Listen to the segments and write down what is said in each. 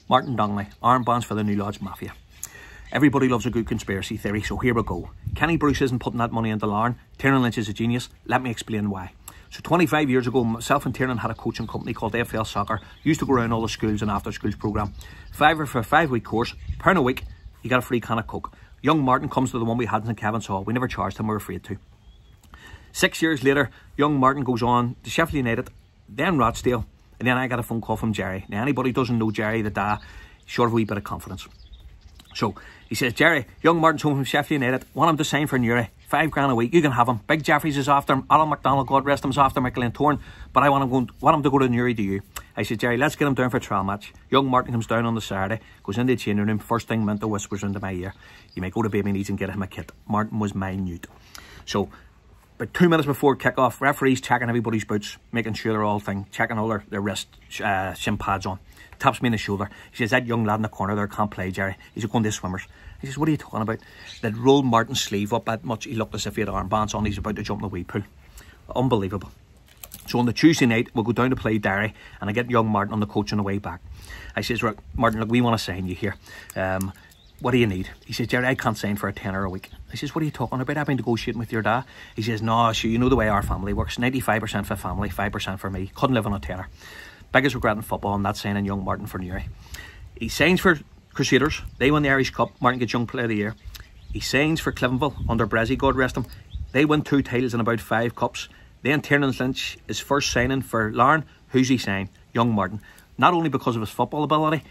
Martin Donnelly, Armbands for the Newlodge Mafia. Everybody loves a good conspiracy theory, so here we go. Kenny Bruce isn't putting that money into Lauren. Tiernan Lynch is a genius. Let me explain why. So 25 years ago, myself and Tiernan had a coaching company called AFL Soccer. Used to go around all the schools and after schools programme. Fiver for a 5-week course, £1 a week, you got a free can of Coke. Young Martin comes to the one we had in St Kevin's Hall. We never charged him, we were afraid to. 6 years later, young Martin goes on to Sheffield United, then Rochdale, and then I got a phone call from Jerry. Now, anybody who doesn't know Jerry, the dad, short of a wee bit of confidence. So, he says, Jerry, young Martin's home from Sheffield United, want him to sign for Newry, £5 a week, you can have him. Big Jeffries is after him, Alan McDonald, God rest him, is after Michael Torn, but I want him to go to Newry, do you? I said, Jerry, let's get him down for a trial match. Young Martin comes down on the Saturday, goes into the changing room, first thing Minto whispers into my ear, you may go to Baby Needs and get him a kit. Martin was minute. So, about 2 minutes before kick-off, referees checking everybody's boots, making sure they're all checking all their wrist shin pads on. Taps me in the shoulder. He says, that young lad in the corner there can't play, Jerry. He's going to swimmers. He says, what are you talking about? They'd rolled Martin's sleeve up that much. He looked as if he had armbands on. He's about to jump in the wee pool. Unbelievable. So on the Tuesday night, we'll go down to play Derry, and I get young Martin on the coach on the way back. I says, right, Martin, look, we want to sign you here. What do you need? He says, Jerry, I can't sign for a tenner a week. I says, what are you talking about? I've been negotiating with your dad. He says, no, sure, you know the way our family works. 95% for family, 5% for me. Couldn't live on a tenner. Biggest regret in football, I'm not signing young Martin for Newry. He signs for Crusaders. They win the Irish Cup. Martin gets Young Player of the Year. He signs for Clivenville under Brezzy, God rest him. They win 2 titles and about 5 cups. Then Tiernan Lynch is first signing for Lauren. Who's he signing? Young Martin. Not only because of his football ability,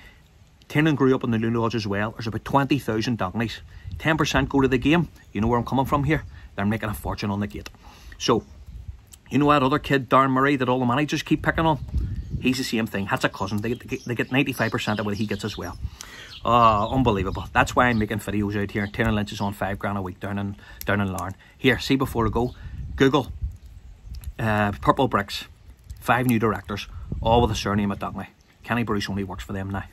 Tiernan grew up in the Newlodge as well. There's about 20,000 Donnellys. 10% go to the game. You know where I'm coming from here? They're making a fortune on the gate. So, you know that other kid, Darren Murray, that all the managers keep picking on? He's the same thing. That's a cousin. They get 95% of what he gets as well. Unbelievable. That's why I'm making videos out here. Tiernan Lynch is on £5 a week down in Lauren. Here, see before I go. Google Purple Bricks. 5 new directors. All with the surname of Donnelly. Kenny Bruce only works for them now.